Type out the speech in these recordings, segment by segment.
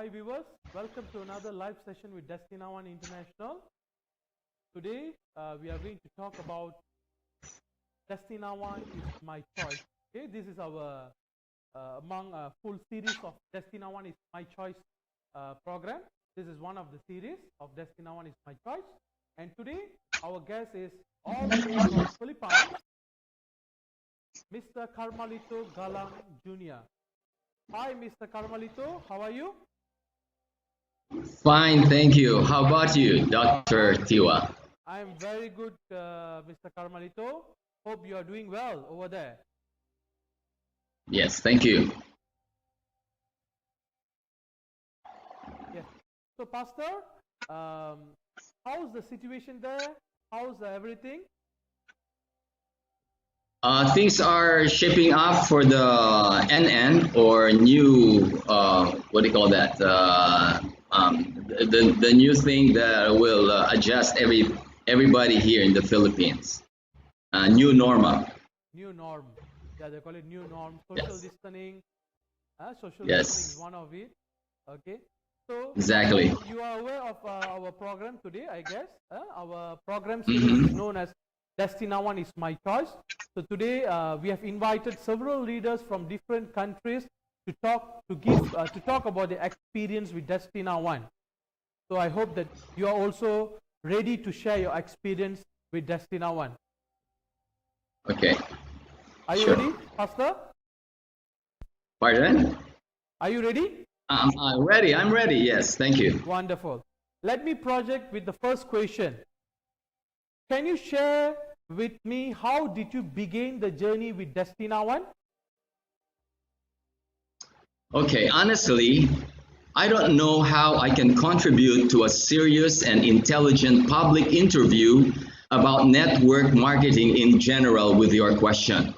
Hi viewers, welcome to another live session with Destina One International. Today we are going to talk about Destina One is my choice. Okay, this is our among a full series of Destina One is my choice program. This is one of the series of Destina One is my choice. And today our guest is all the way from Philippines, Mr. Carmelito Galang Jr. Hi, Mr. Carmelito, how are you? Fine, thank you. How about you, Dr. Tiwa? I am very good, Mr. Carmelito. Hope you are doing well over there. Yes, thank you. Yes. So, Pastor, how's the situation there? How's everything? Things are shaping up for the NN or new, what do you call that? The new thing that will adjust everybody here in the Philippines. New normal. New norm. Yeah, they call it new norm. Social Yes. distancing. Social Yes. distancing is one of it. Okay. So Exactly. you are aware of our program today, I guess. Our program series is known as Destina One is my choice. So today we have invited several leaders from different countries to talk about the experience with Destina One. So I hope that you are also ready to share your experience with Destina One. Okay. Are you Sure. ready, Pastor? Pardon? Are you ready? I'm ready. I'm ready. Yes, thank you. Wonderful. Let me project with the first question. Can you share with me how did you begin the journey with Destina One? Okay, honestly, I don't know how I can contribute to a serious and intelligent public interview about network marketing in general with your question.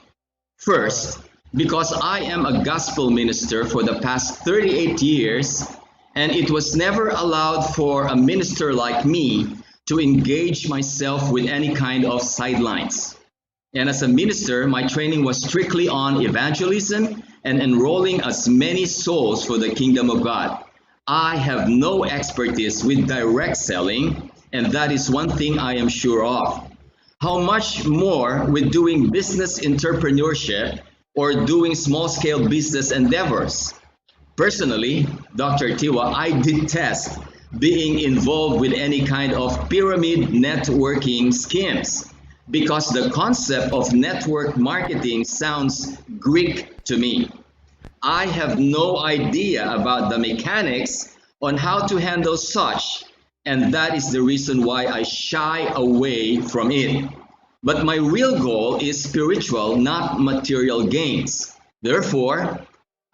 First, because I am a gospel minister for the past 38 years, and it was never allowed for a minister like me to engage myself with any kind of sidelines. And as a minister, my training was strictly on evangelism and enrolling as many souls for the kingdom of God. I have no expertise with direct selling, and that is one thing I am sure of. How much more with doing business entrepreneurship or doing small scale business endeavors? Personally, Dr. Tiwa, I detest being involved with any kind of pyramid networking schemes because the concept of network marketing sounds Greek to me. I have no idea about the mechanics on how to handle such, and that is the reason why I shy away from it. But my real goal is spiritual, not material gains. Therefore,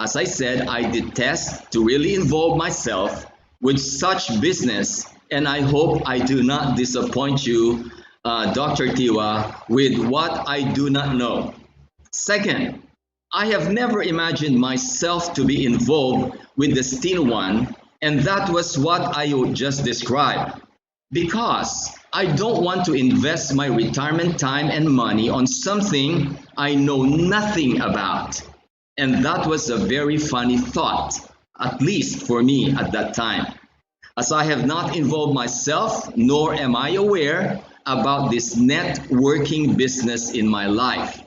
as I said, I detest to really involve myself with such business, and I hope I do not disappoint you, Dr. Tiwa, with what I do not know. Second, I have never imagined myself to be involved with the Destina One, and that was what I just described. Because I don't want to invest my retirement time and money on something I know nothing about. And that was a very funny thought, at least for me at that time, as I have not involved myself, nor am I aware about this networking business in my life.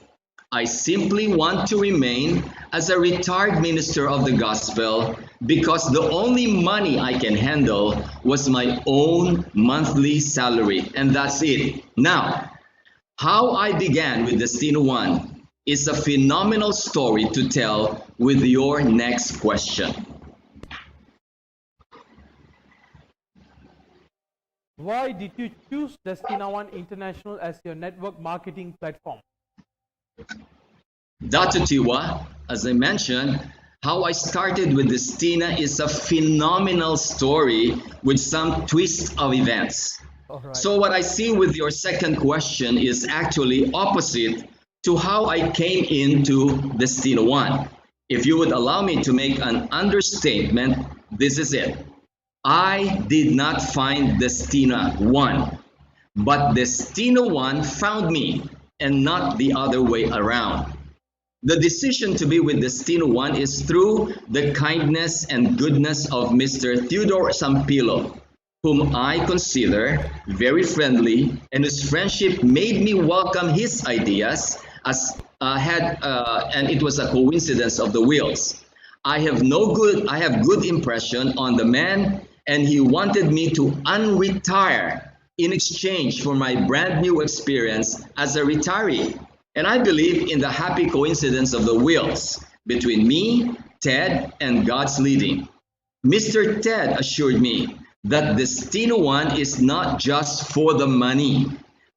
I simply want to remain as a retired minister of the gospel because the only money I can handle was my own monthly salary, and that's it. Now, how I began with Destina One is a phenomenal story to tell with your next question. Why did you choose Destina One International as your network marketing platform? Dr. Tiwa, as I mentioned, how I started with Destina is a phenomenal story with some twist of events. All right. So what I see with your second question is actually opposite to how I came into Destina One. If you would allow me to make an understatement, this is it. I did not find Destina One, but Destina One found me, and not the other way around. The decision to be with Destina One is through the kindness and goodness of Mr. Theodore Sampilo, whom I consider very friendly, and whose friendship made me welcome his ideas as and it was a coincidence of the wheels. I have good impression on the man, and he wanted me to unretire in exchange for my brand new experience as a retiree. And I believe in the happy coincidence of the wheels between me, Ted, and God's leading. Mr. Ted assured me that Destina One is not just for the money,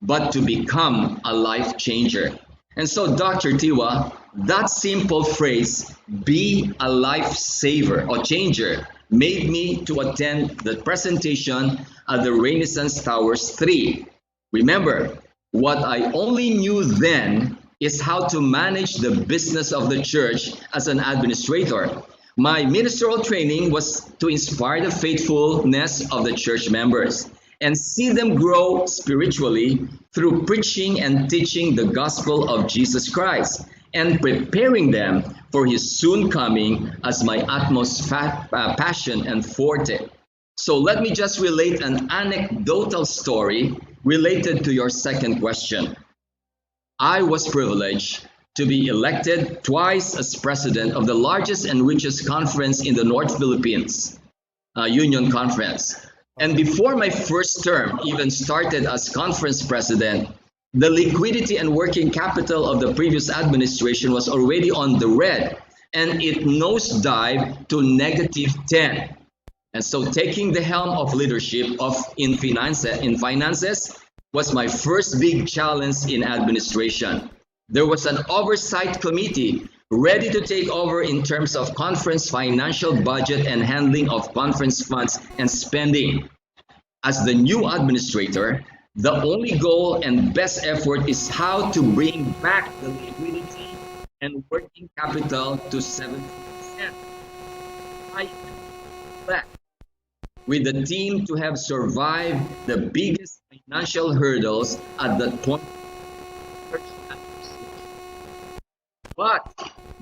but to become a life changer. And so, Dr. Tiwa, that simple phrase, be a life saver or changer, made me to attend the presentation at the Renaissance Towers 3. Remember, what I only knew then is how to manage the business of the church as an administrator. My ministerial training was to inspire the faithfulness of the church members and see them grow spiritually through preaching and teaching the gospel of Jesus Christ and preparing them for his soon coming as my utmost passion and forte. So let me just relate an anecdotal story related to your second question. I was privileged to be elected twice as president of the largest and richest conference in the North Philippines, Union Conference. And before my first term even started as conference president, the liquidity and working capital of the previous administration was already on the red, and it nosedived to -10. And so taking the helm of leadership in finances was my first big challenge in administration. There was an oversight committee ready to take over in terms of conference financial budget and handling of conference funds and spending. As the new administrator, the only goal and best effort is how to bring back the liquidity and working capital to 70%. I expect with the team to have survived the biggest financial hurdles at that point. But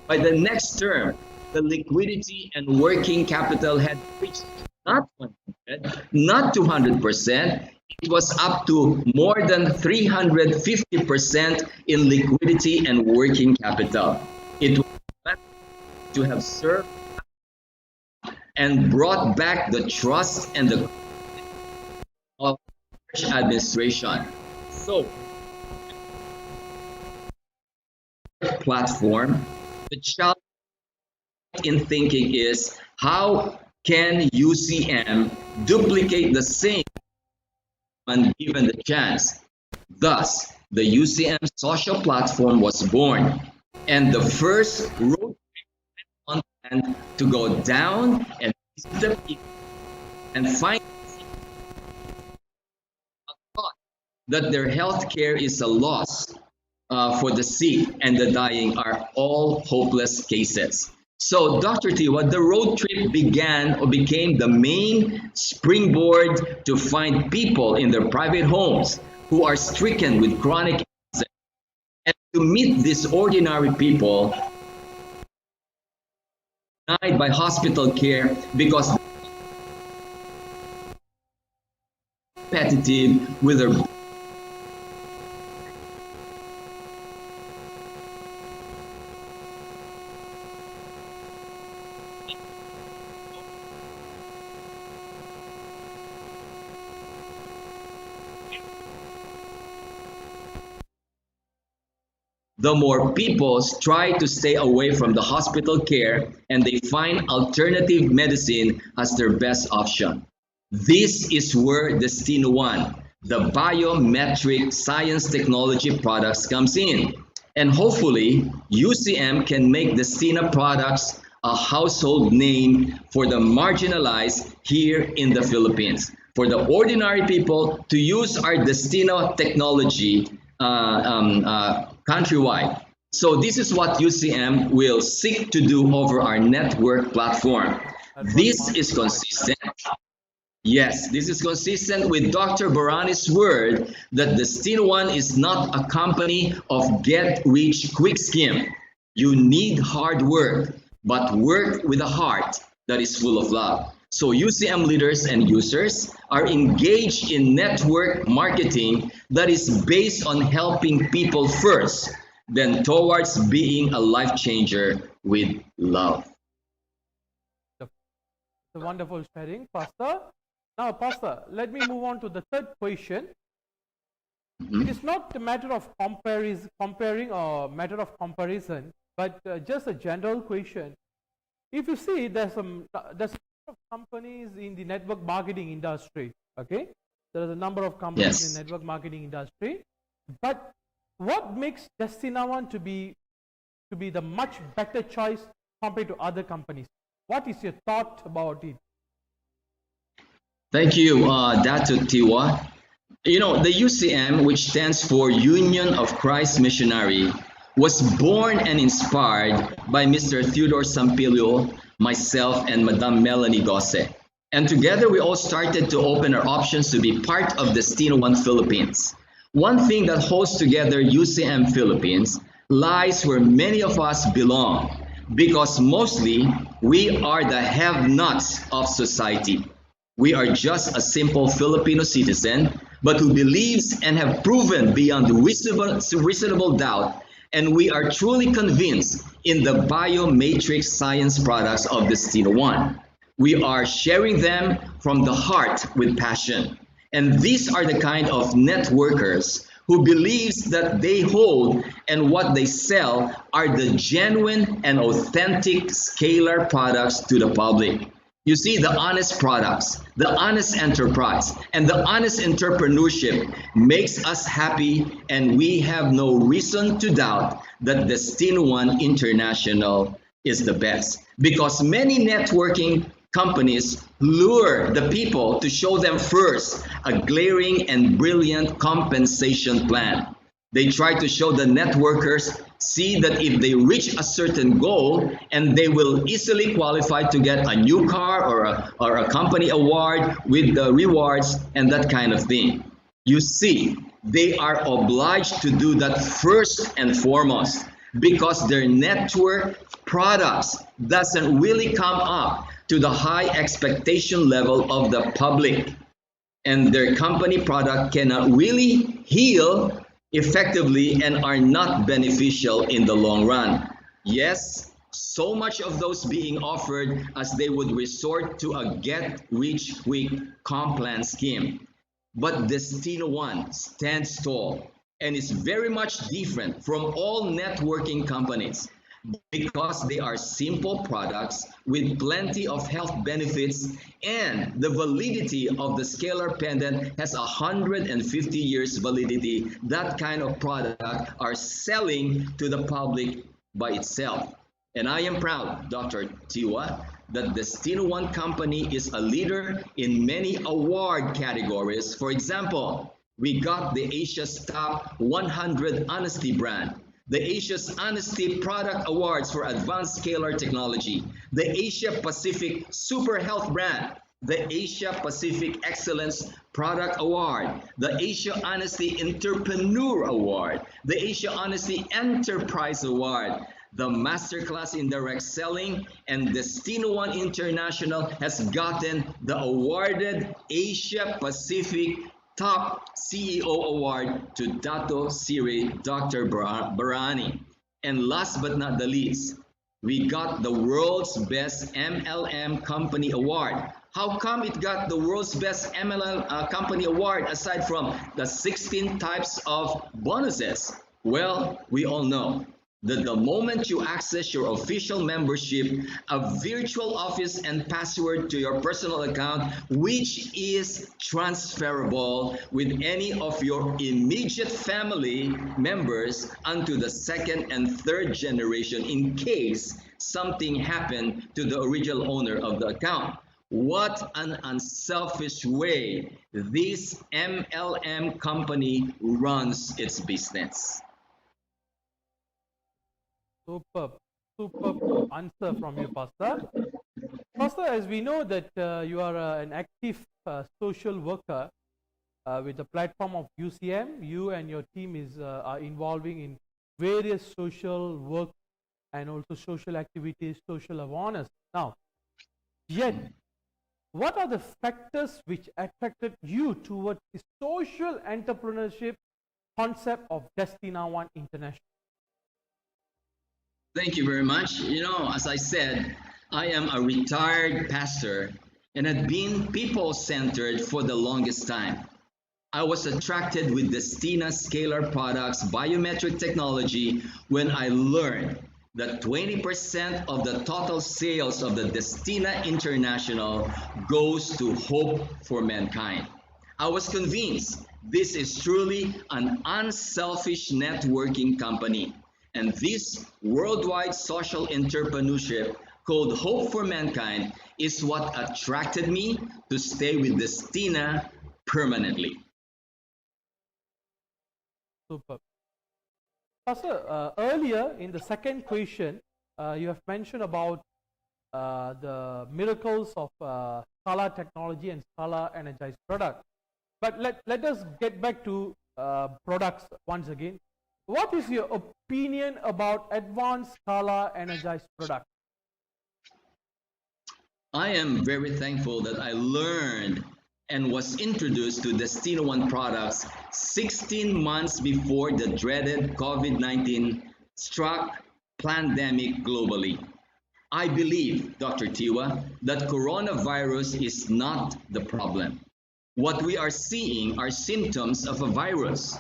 by the next term, the liquidity and working capital had reached not 100, not 200%, it was up to more than 350% in liquidity and working capital. It was to have served and brought back the trust and the of church administration. So, platform, the challenge in thinking is how can UCM duplicate the same when given the chance? Thus, the UCM social platform was born, and the first road content to go down and visit the people and find that their health care is a loss for the sick and the dying are all hopeless cases. So, Dr. Tiwa, the road trip became the main springboard to find people in their private homes who are stricken with chronic illness, and to meet these ordinary people denied by hospital care because competitive with their the more people try to stay away from the hospital care and they find alternative medicine as their best option. This is where Destina One, the biometric science technology products comes in. And hopefully, UCM can make Destina products a household name for the marginalized here in the Philippines. For the ordinary people to use our Destina technology countrywide. So this is what UCM will seek to do over our network platform. This is consistent. Yes, this is consistent with Dr. Barani's word that Destina One is not a company of get-rich-quick scheme. You need hard work, but work with a heart that is full of love. So UCM leaders and users are engaged in network marketing that is based on helping people first, then towards being a life changer with love. It's a wonderful sharing, Pastor. Now, Pastor, let me move on to the third question. It is not a matter of comparing or matter of comparison, but just a general question. If you see, there's a lot of companies in the network marketing industry. Okay, there is a number of companies Yes. in network marketing industry. But what makes Destina One to be the much better choice compared to other companies? What is your thought about it? Thank you, Datu Tiwa. You know, the UCM, which stands for Union of Christ Missionary, was born and inspired by Mr. Theodore Sampilio, myself, and Madame Melanie Gosse. And together we all started to open our options to be part of Destina One Philippines. One thing that holds together UCM Philippines lies where many of us belong, because mostly we are the have-nots of society. We are just a simple Filipino citizen, but who believes and have proven beyond reasonable doubt, and we are truly convinced in the biomatrix science products of Destina One. We are sharing them from the heart with passion. And these are the kind of networkers who believes that they hold and what they sell are the genuine and authentic scalar products to the public. You see, the honest products, the honest enterprise, and the honest entrepreneurship makes us happy, and we have no reason to doubt that Destina One International is the best. Because many networking companies lure the people to show them first a glaring and brilliant compensation plan. They try to show the networkers, see that if they reach a certain goal, and they will easily qualify to get a new car or a company award with the rewards and that kind of thing. You see, they are obliged to do that first and foremost because their network products doesn't really come up to the high expectation level of the public, and their company product cannot really heal effectively and are not beneficial in the long run. Yes, so much of those being offered as they would resort to a get rich quick comp plan scheme. But Destina One stands tall and is very much different from all networking companies because they are simple products with plenty of health benefits, and the validity of the scalar pendant has 150 years validity. That kind of product are selling to the public by itself. And I am proud, Dr. Tiwa, that the Destina One company is a leader in many award categories. For example, we got the Asia's Top 100 Honesty brand, the Asia's Honesty Product Awards for Advanced Scalar Technology, the Asia Pacific Super Health brand, the Asia Pacific Excellence Product Award, the Asia Honesty Entrepreneur Award, the Asia Honesty Enterprise Award, the Masterclass in Direct Selling, and Destina One International has gotten the awarded Asia Pacific Top CEO Award to Dato Siri Dr. Barani. And last but not the least, we got the World's Best MLM Company Award. How come it got the World's Best MLM Company Award aside from the 16 types of bonuses? Well, we all know that the moment you access your official membership, a virtual office and password to your personal account, which is transferable with any of your immediate family members onto the second and third generation in case something happened to the original owner of the account. What an unselfish way this MLM company runs its business. Superb, superb answer from you, Pastor. Pastor, as we know that you are an active social worker with the platform of UCM, you and your team are involving in various social work and also social activities, social awareness. Now, yet, what are the factors which attracted you towards the social entrepreneurship concept of Destina One International? Thank you very much. As I said, I am a retired pastor and had been people-centered for the longest time. I was attracted with Destina Scalar Products biometric technology when I learned that 20% of the total sales of the Destina International goes to Hope for Mankind. I was convinced this is truly an unselfish networking company. And this worldwide social entrepreneurship called Hope for Mankind is what attracted me to stay with Destina permanently. Super. Pastor, earlier in the second question, you have mentioned about the miracles of Scala technology and Scala energized product. But let us get back to products once again. What is your opinion about advanced Scala energized product? I am very thankful that I learned and was introduced to Destina One products 16 months before the dreaded COVID-19 struck pandemic globally. I believe, Dr. Tiwa, that coronavirus is not the problem. What we are seeing are symptoms of a virus.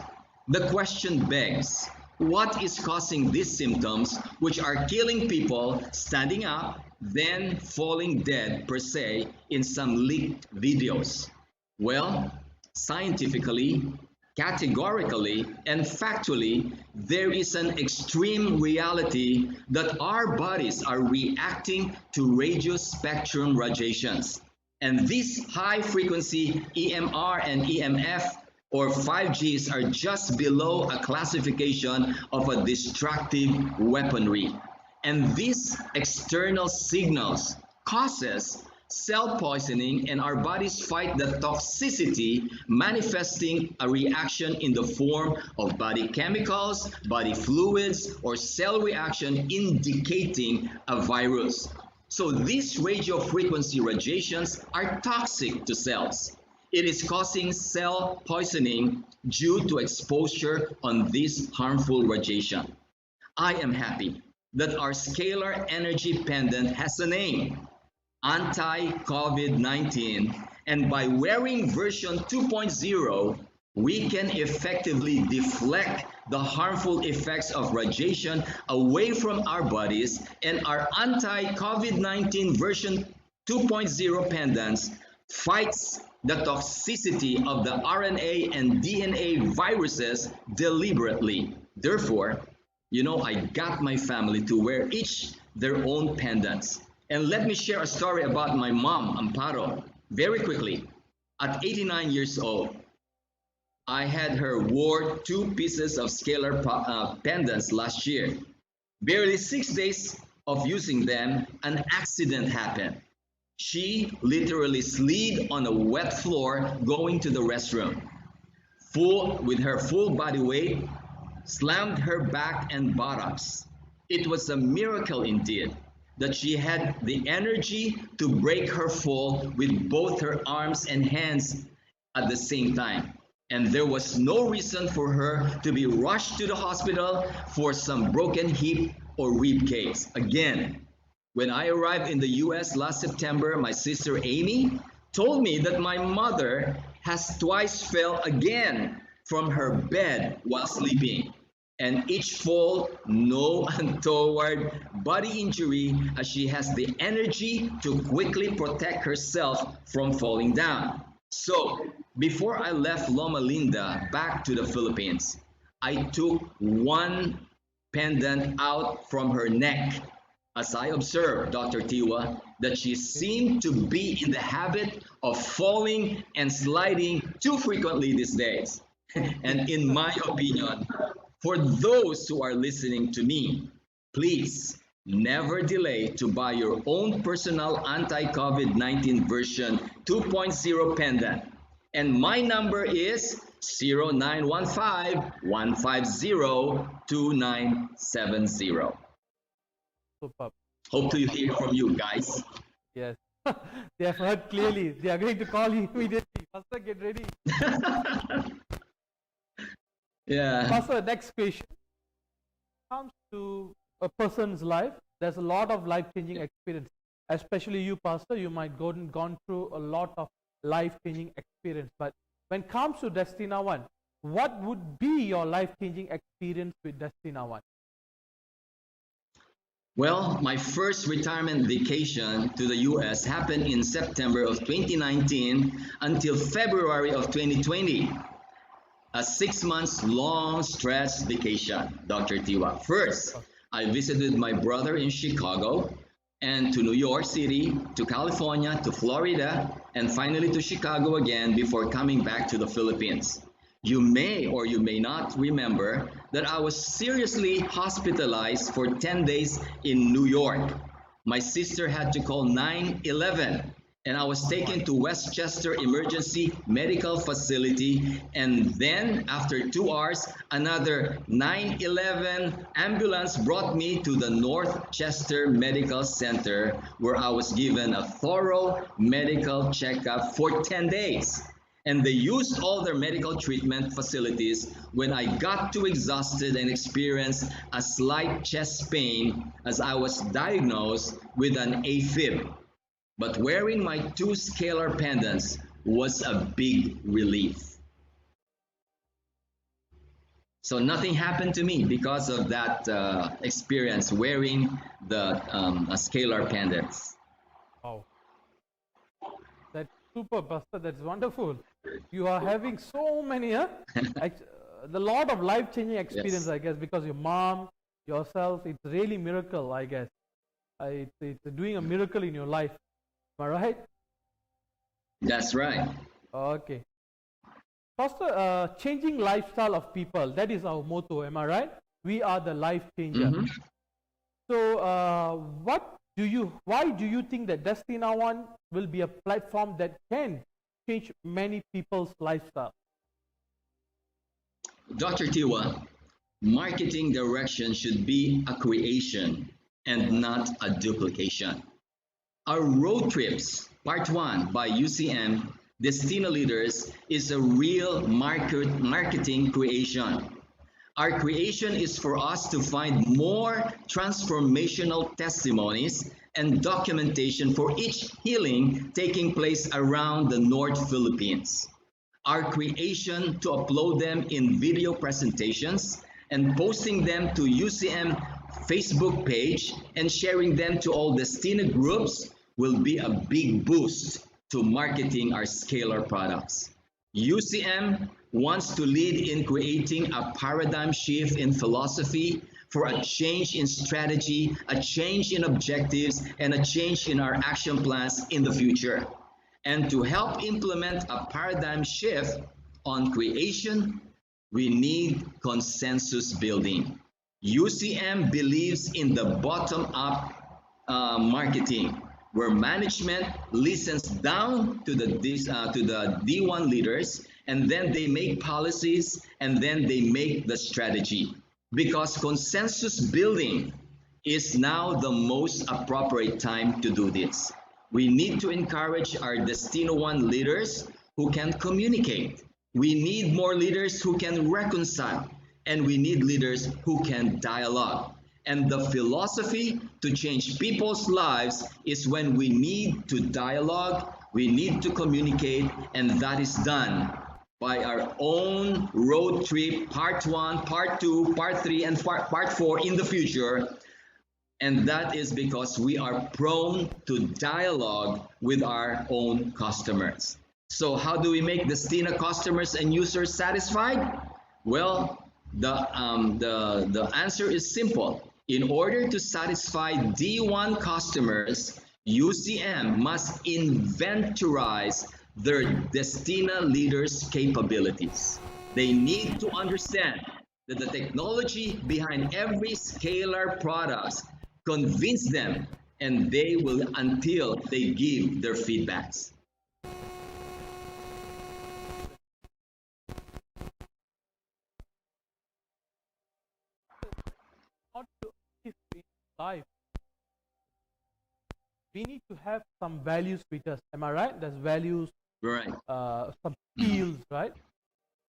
The question begs, what is causing these symptoms which are killing people standing up, then falling dead per se in some leaked videos? Well, scientifically, categorically, and factually, there is an extreme reality that our bodies are reacting to radio spectrum radiations. And these high-frequency EMR and EMF or 5Gs are just below a classification of a destructive weaponry. And these external signals causes cell poisoning, and our bodies fight the toxicity, manifesting a reaction in the form of body chemicals, body fluids, or cell reaction indicating a virus. So these radio frequency radiations are toxic to cells. It is causing cell poisoning due to exposure on this harmful radiation. I am happy that our scalar energy pendant has a name, anti-COVID-19, and by wearing version 2.0, we can effectively deflect the harmful effects of radiation away from our bodies, and our anti-COVID-19 version 2.0 pendants fights the toxicity of the RNA and DNA viruses deliberately. Therefore, I got my family to wear each their own pendants. And let me share a story about my mom, Amparo, very quickly. At 89 years old, I had her wore 2 pieces of scalar pendants last year. Barely 6 days of using them, an accident happened. She literally slid on a wet floor going to the restroom. With her full body weight, slammed her back and buttocks. It was a miracle indeed that she had the energy to break her fall with both her arms and hands at the same time. And there was no reason for her to be rushed to the hospital for some broken hip or rib case. Again, when I arrived in the US last September, my sister Amy told me that my mother has twice fell again from her bed while sleeping. And each fall, no untoward body injury, as she has the energy to quickly protect herself from falling down. So, before I left Loma Linda back to the Philippines, I took one pendant out from her neck, as I observed, Dr. Tiwa, that she seemed to be in the habit of falling and sliding too frequently these days. And in my opinion, for those who are listening to me, please never delay to buy your own personal anti-COVID-19 version 2.0 pendant. And my number is 0915-150-2970. Superb. Hope to hear from you guys. Yes. They have heard clearly. They are going to call you immediately. Pastor, get ready. Yeah. Pastor, next question. Comes to a person's life, there's a lot of life-changing experience. Especially you, Pastor, you might gone through a lot of life-changing experience. But when it comes to Destina One, what would be your life-changing experience with Destina One? Well, my first retirement vacation to the US happened in September of 2019 until February of 2020. A 6 months long stretch vacation, Dr. Tiwa. First, I visited my brother in Chicago and to New York City, to California, to Florida, and finally to Chicago again before coming back to the Philippines. You may or you may not remember that I was seriously hospitalized for 10 days in New York. My sister had to call 911 and I was taken to Westchester Emergency Medical Facility, and then after 2 hours, another 911 ambulance brought me to the Northchester Medical Center where I was given a thorough medical checkup for 10 days. And they used all their medical treatment facilities when I got too exhausted and experienced a slight chest pain as I was diagnosed with an AFib. But wearing my 2 scalar pendants was a big relief. So nothing happened to me because of that experience wearing the scalar pendants. Wow. That's super, Pastor. That's wonderful. You are having so many, the lot of life-changing experience, yes. I guess, because your mom, yourself, it's really miracle, I guess. It's doing a miracle in your life. Am I right? That's right. Okay. Pastor, changing lifestyle of people, that is our motto, am I right? We are the life changer. Mm-hmm. So, why do you think that Destina One will be a platform that can change many people's lifestyle? Dr. Tiwa, marketing direction should be a creation and not a duplication. Our road trips, part 1 by UCM, Destina Leaders, is a real marketing creation. Our creation is for us to find more transformational testimonies and documentation for each healing taking place around the North Philippines. Our creation to upload them in video presentations and posting them to UCM Facebook page and sharing them to all Destina groups will be a big boost to marketing our scalar products. UCM wants to lead in creating a paradigm shift in philosophy for a change in strategy, a change in objectives, and a change in our action plans in the future. And to help implement a paradigm shift on creation, we need consensus building. UCM believes in the bottom-up marketing, where management listens down to the D1 leaders, and then they make policies, and then they make the strategy. Because consensus building is now the most appropriate time to do this. We need to encourage our Destina One leaders who can communicate. We need more leaders who can reconcile, and we need leaders who can dialogue. And the philosophy to change people's lives is when we need to dialogue, we need to communicate, and that is done by our own road trip, part 1, part 2, part 3, and part 4 in the future. And that is because we are prone to dialogue with our own customers. So how do we make Destina customers and users satisfied? Well, the answer is simple. In order to satisfy D1 customers, UCM must inventorize their Destina leaders' capabilities. They need to understand that the technology behind every scalar product convince them, and they will until they give their feedbacks. Not to live in life we need to have some values with us. Am I right? There's values, Right. some skills, right?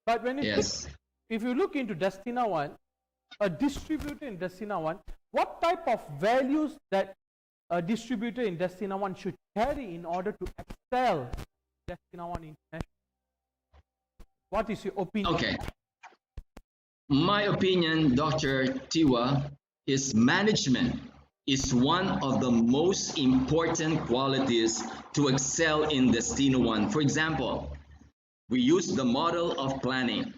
But when you Yes. if you look into Destina One, a distributor in Destina One, what type of values that a distributor in Destina One should carry in order to excel Destina One International? What is your opinion? Okay. My opinion, Dr. Tiwa, is management is one of the most important qualities to excel in Destina One. For example, we use the model of planning.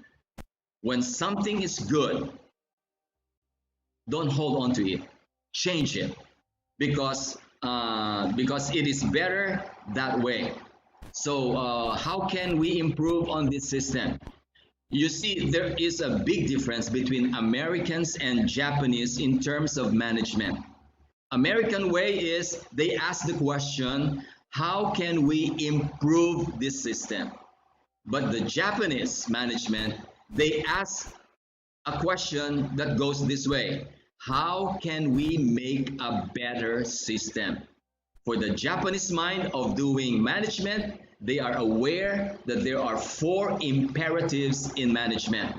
When something is good, don't hold on to it. Change it because it is better that way. So how can we improve on this system? You see, there is a big difference between Americans and Japanese in terms of management. American way is they ask the question, how can we improve this system? But the Japanese management, they ask a question that goes this way: how can we make a better system? For the Japanese mind of doing management, they are aware that there are 4 imperatives in management.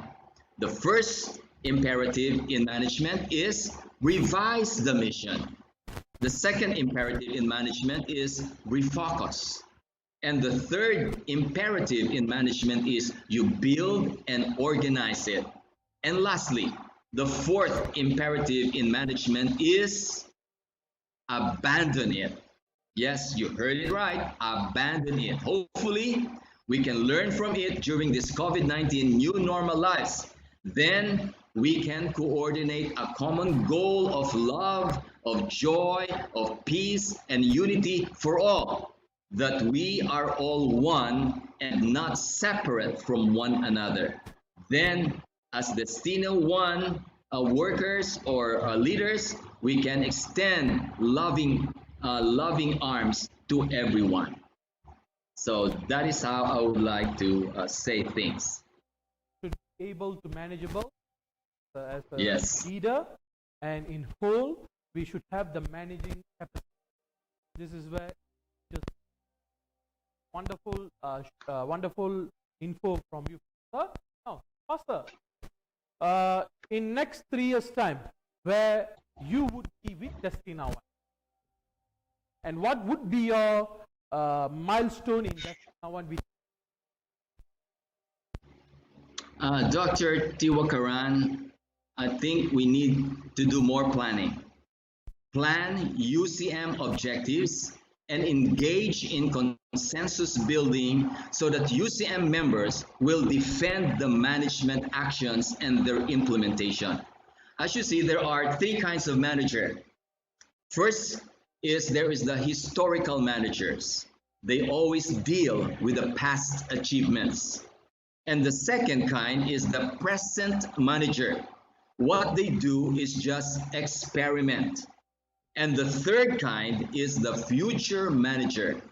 The first imperative in management is revise the mission. The second imperative in management is refocus. And the third imperative in management is you build and organize it. And lastly, the fourth imperative in management is abandon it. Yes, you heard it right, abandon it. Hopefully, we can learn from it during this COVID-19 new normal lives. Then we can coordinate a common goal of love, of joy, of peace, and unity for all, that we are all one and not separate from one another. Then, as Destina One workers or leaders, we can extend loving arms to everyone. So that is how I would like to say things. Should be able to manageable as a Yes. leader, and in whole, we should have the managing capacity. This is where just wonderful info from you, sir. Now, Pastor, in next 3 years' time, where you would be with Destina One, and what would be your milestone in Destina One? Dr. Tiwakaran, I think we need to do more planning. Plan UCM objectives and engage in consensus building so that UCM members will defend the management actions and their implementation. As you see, there are 3 kinds of manager. First is there is the historical managers. They always deal with the past achievements. And the second kind is the present manager. What they do is just experiment. And the third kind is the future manager.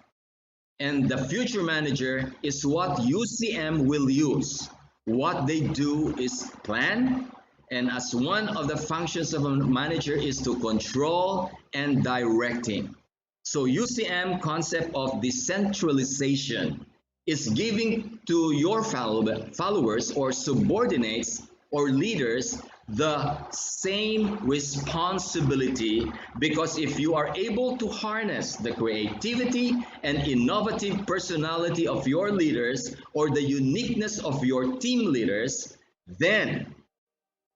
And the future manager is what UCM will use. What they do is plan. And as one of the functions of a manager is to control and directing. So UCM concept of decentralization is giving to your followers or subordinates or leaders the same responsibility, because if you are able to harness the creativity and innovative personality of your leaders or the uniqueness of your team leaders, then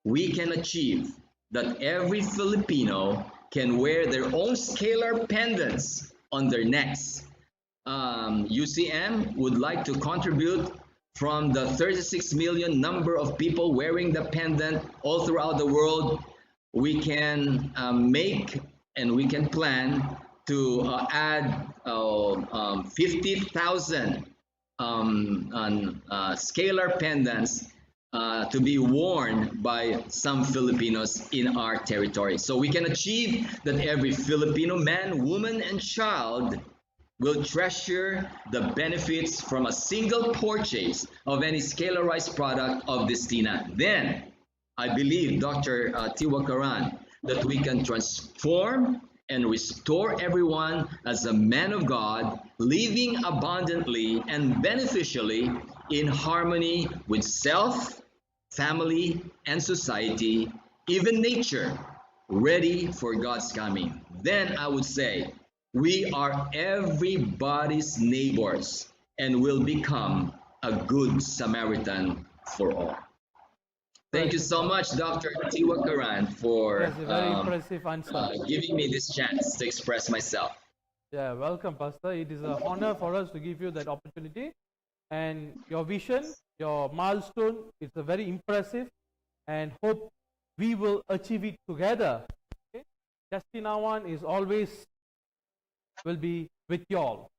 we can achieve that every Filipino can wear their own scalar pendants on their necks. UCM would like to contribute from the 36 million number of people wearing the pendant all throughout the world. We can make and we can plan to add 50,000 scalar pendants to be worn by some Filipinos in our territory. So we can achieve that every Filipino man, woman, and child will treasure the benefits from a single purchase of any scalarized product of Destina. Then, I believe, Dr. Tiwakaran, that we can transform and restore everyone as a man of God, living abundantly and beneficially in harmony with self, family, and society, even nature, ready for God's coming. Then I would say, we are everybody's neighbors and will become a good Samaritan for all. Thank you so much, Dr. Tiwakaran, for Yes, a very impressive answer. giving me this chance to express myself. Yeah, welcome, Pastor. It is an honor for us to give you that opportunity. And your vision, your milestone, it's a very impressive, and hope we will achieve it together. Okay? Destina One is always will be with you all.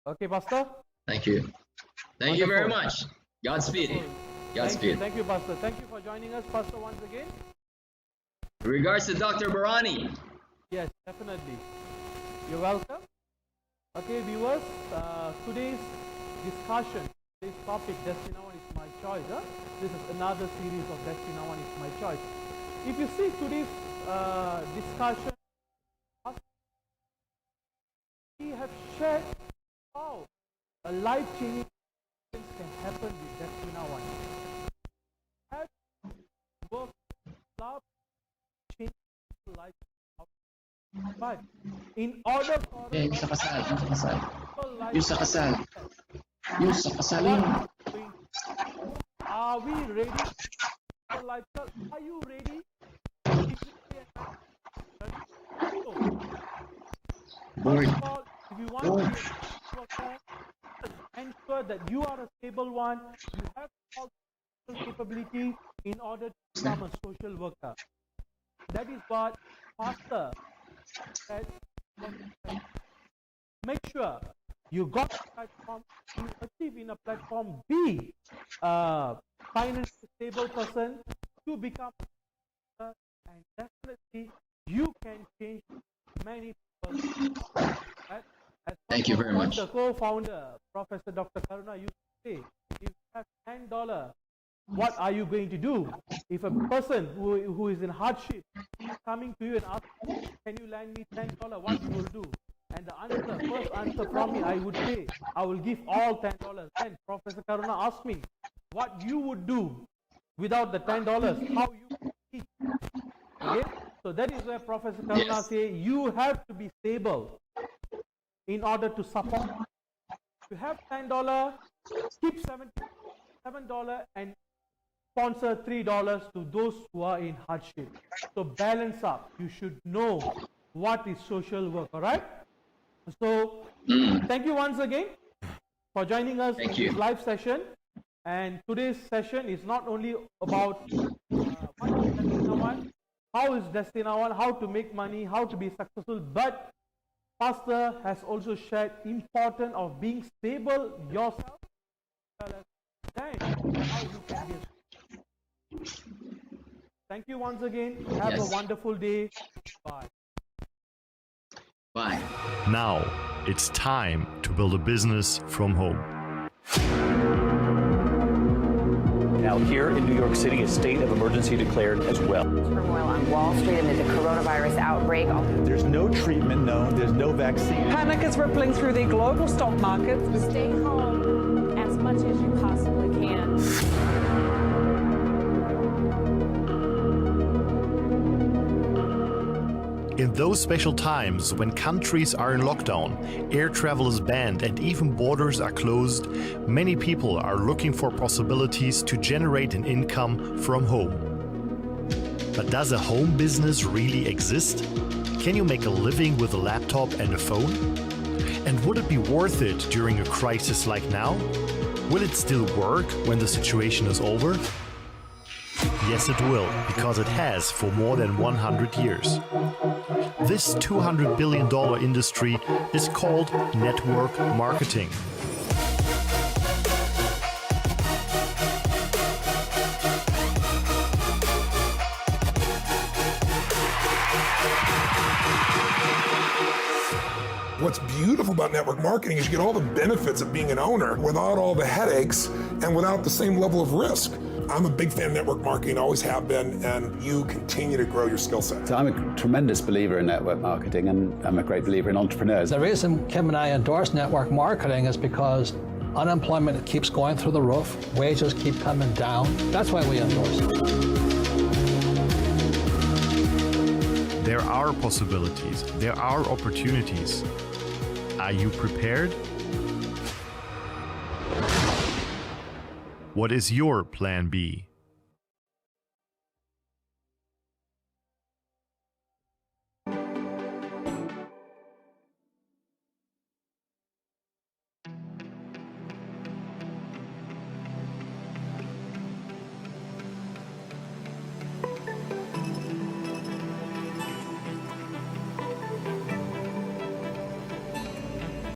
Okay, Pastor? Thank you. Thank you very much. Godspeed. Godspeed. Thank you, Pastor. Thank you for joining us, Pastor, once again. Regards to Dr. Barani. Yes, definitely. You're welcome. Okay, viewers, today's discussion, today's topic, Destina One is my choice. This is another series of Destina One is my choice. If you see today's discussion, we have shared how a life-changing things can happen with Destina One. Have work, love, change life. But in order for yung sa kasal. are we ready for lifestyle? Are you ready? Bored. First of all, if you want to be a worker, ensure that you are a stable one. You have all social capability in order to become a social worker. That is what Pastor said. Make sure you got a platform, you achieve in a platform, be a financially stable person to become a worker, and definitely you can change many people. Thank you very much. The co-founder, Professor Dr. Karuna, used to say, if you have $10, what are you going to do? If a person who is in hardship is coming to you and asking, can you lend me $10, what you will do? And the answer, first answer from me, I would say, I will give all $10. Then Professor Karuna asked me, what you would do without the $10, how you would eat. Okay? So that is where Professor Karuna say, you have to be stable in order to support. You have $10, keep $7 and sponsor $3 to those who are in hardship. So balance up. You should know what is social work, all right? So thank you once again for joining us in this live session. And today's session is not only about what is Destina One, how is Destina One, how to make money, how to be successful, but Pastor has also shared importance of being stable yourself, then how you can be. Thank you once again. Have a wonderful day. Bye. Bye. Now it's time to build a business from home. Now here in New York City, a state of emergency declared as well. Turmoil on Wall Street amid the coronavirus outbreak. There's no treatment known. There's no vaccine. Panic is rippling through the global stock markets. Stay home as much as you possibly can. In those special times when countries are in lockdown, air travel is banned and even borders are closed, many people are looking for possibilities to generate an income from home. But does a home business really exist? Can you make a living with a laptop and a phone? And would it be worth it during a crisis like now? Will it still work when the situation is over? Yes, it will, because it has for more than 100 years. This $200 billion industry is called network marketing. What's beautiful about network marketing is you get all the benefits of being an owner without all the headaches and without the same level of risk. I'm a big fan of network marketing, always have been, and you continue to grow your skill set. So I'm a tremendous believer in network marketing, and I'm a great believer in entrepreneurs. The reason Kim and I endorse network marketing is because unemployment keeps going through the roof, wages keep coming down. That's why we endorse it. There are possibilities, there are opportunities. Are you prepared? What is your plan B?